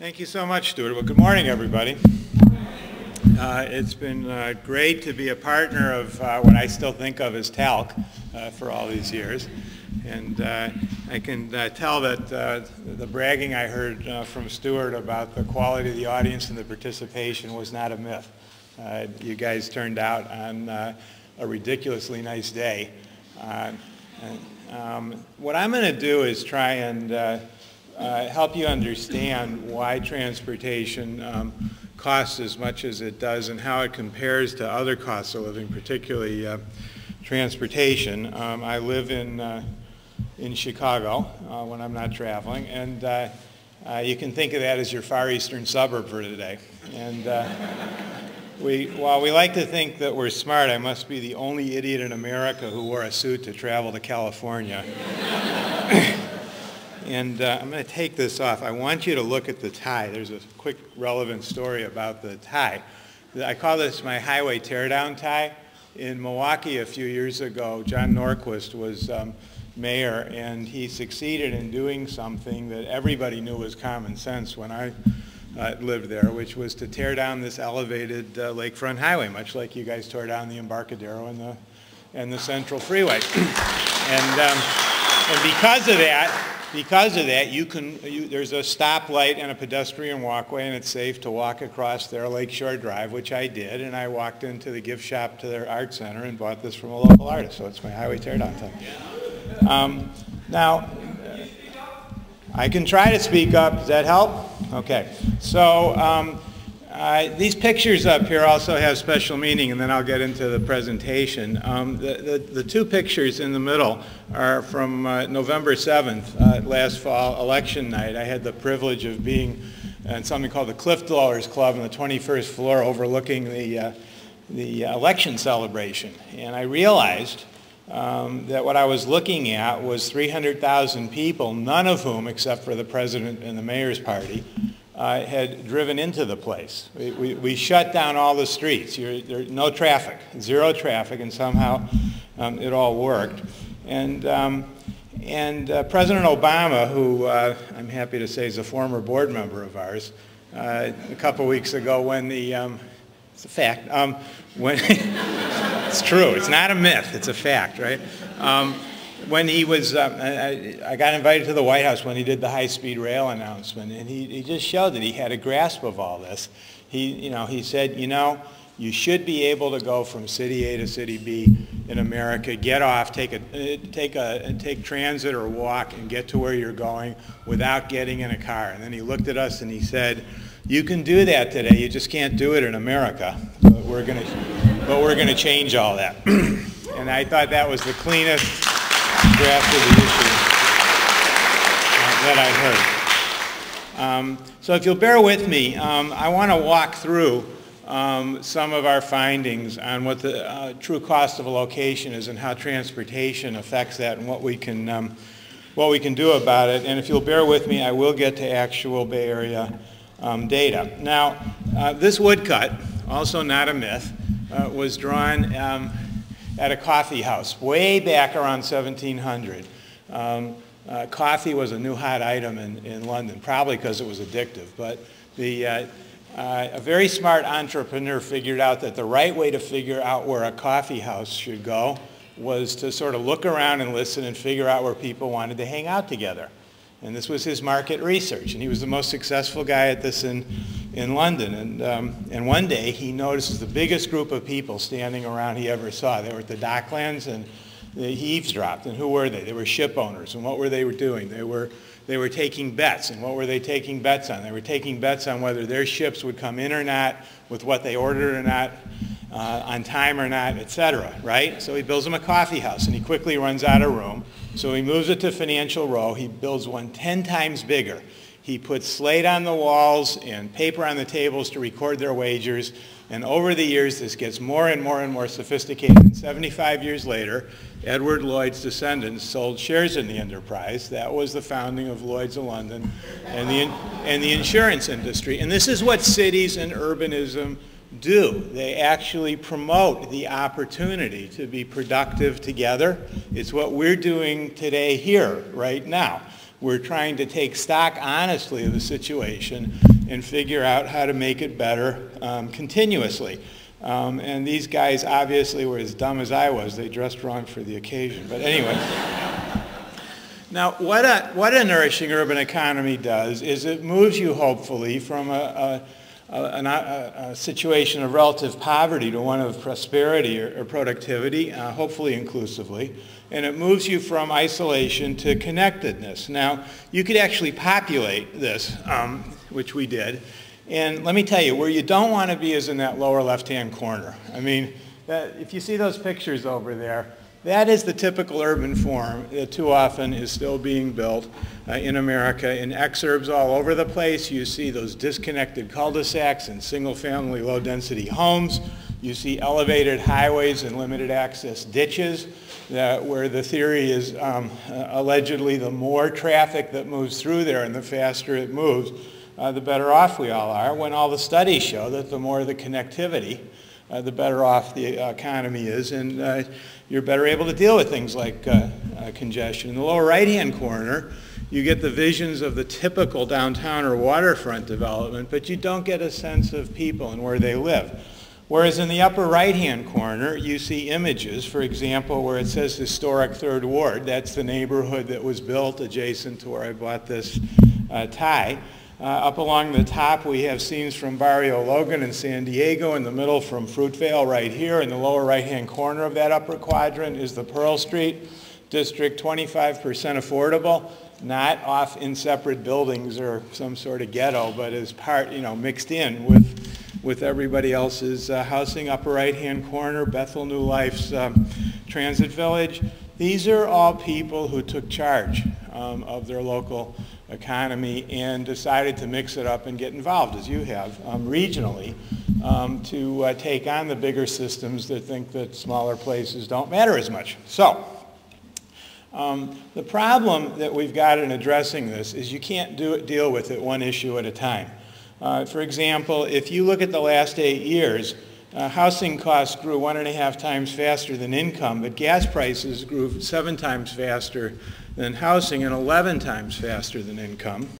Thank you so much, Stuart. Well, good morning, everybody. It's been great to be a partner of what I still think of as TALC for all these years. And I can tell that the bragging I heard from Stuart about the quality of the audience and the participation was not a myth. You guys turned out on a ridiculously nice day. What I'm going to do is try and help you understand why transportation costs as much as it does and how it compares to other costs of living, particularly transportation. I live in Chicago when I'm not traveling, and you can think of that as your far eastern suburb for today. And while we like to think that we're smart, I must be the only idiot in America who wore a suit to travel to California. And I'm going to take this off. I want you to look at the tie. There's a quick relevant story about the tie. I call this my highway teardown tie. In Milwaukee a few years ago, John Norquist was mayor, and he succeeded in doing something that everybody knew was common sense when I lived there, which was to tear down this elevated lakefront highway, much like you guys tore down the Embarcadero and the Central Freeway. And because of that, there's a stoplight and a pedestrian walkway, and it's safe to walk across their Lakeshore Drive, which I did, and I walked into the gift shop to their art center and bought this from a local artist, so it's my highway teardown time. Now, I can try to speak up. Does that help? Okay. So these pictures up here also have special meaning, and then I'll get into the presentation. The two pictures in the middle are from November 7th, last fall, election night. I had the privilege of being in something called the Cliff Dwellers Club on the 21st floor overlooking the election celebration. And I realized that what I was looking at was 300,000 people, none of whom, except for the president and the mayor's party, had driven into the place. We shut down all the streets. There's no traffic, zero traffic, and somehow it all worked. And President Obama, who I'm happy to say is a former board member of ours, a couple weeks ago when the, it's a fact, when it's true, it's not a myth, it's a fact, right? When he was, I got invited to the White House when he did the high-speed rail announcement, and he just showed that he had a grasp of all this. He said, you should be able to go from city A to city B in America, get off, take transit or walk, and get to where you're going without getting in a car. And then he looked at us and he said, you can do that today, you just can't do it in America. But we're going to change all that. And I thought that was the cleanest draft of the issue that I heard. So if you'll bear with me, I want to walk through some of our findings on what the true cost of a location is and how transportation affects that and what we can do about it. And if you'll bear with me, I will get to actual Bay Area data. Now, this woodcut, also not a myth, was drawn at a coffee house way back around 1700. Coffee was a new hot item in London, probably because it was addictive. But a very smart entrepreneur figured out that the right way to figure out where a coffee house should go was to sort of look around and listen and figure out where people wanted to hang out together. And this was his market research, and he was the most successful guy at this in London. And one day he noticed the biggest group of people standing around he ever saw. They were at the Docklands, and he eavesdropped. And who were they? They were ship owners. And what were they doing? They were taking bets. And what were they taking bets on? They were taking bets on whether their ships would come in or not, with what they ordered or not, on time or not, etc. Right? So he builds them a coffee house, and he quickly runs out of room. So he moves it to Financial Row. He builds one 10 times bigger. He puts slate on the walls and paper on the tables to record their wagers. And over the years, this gets more and more and more sophisticated. And 75 years later, Edward Lloyd's descendants sold shares in the enterprise. That was the founding of Lloyd's of London and the insurance industry. And this is what cities and urbanism do. They actually promote the opportunity to be productive together. It's what we're doing today here, right now. We're trying to take stock honestly of the situation and figure out how to make it better continuously. And these guys obviously were as dumb as I was. They dressed wrong for the occasion. But anyway. Now, what a nourishing urban economy does is it moves you, hopefully, from a situation of relative poverty to one of prosperity or productivity, hopefully inclusively. And it moves you from isolation to connectedness. Now, you could actually populate this, which we did. And let me tell you, where you don't want to be is in that lower left-hand corner. I mean, if you see those pictures over there, that is the typical urban form that too often is still being built in America. In exurbs all over the place, you see those disconnected cul-de-sacs and single-family low-density homes. You see elevated highways and limited access ditches where the theory is allegedly the more traffic that moves through there and the faster it moves, the better off we all are, when all the studies show that the more the connectivity, the better off the economy is, and you're better able to deal with things like congestion. In the lower right-hand corner, you get the visions of the typical downtown or waterfront development, but you don't get a sense of people and where they live. Whereas in the upper right-hand corner, you see images, for example, where it says historic Third Ward. That's the neighborhood that was built adjacent to where I bought this tie. Up along the top, we have scenes from Barrio Logan in San Diego. In the middle, from Fruitvale right here. In the lower right-hand corner of that upper quadrant is the Pearl Street district, 25% affordable, not off in separate buildings or some sort of ghetto, but as part, mixed in with everybody else's housing. Upper right-hand corner, Bethel New Life's Transit Village. These are all people who took charge of their local economy and decided to mix it up and get involved, as you have, regionally, to take on the bigger systems that think that smaller places don't matter as much. So, the problem that we've got in addressing this is you can't deal with it one issue at a time. For example, if you look at the last 8 years, housing costs grew 1.5 times faster than income, but gas prices grew 7 times faster than housing and 11 times faster than income.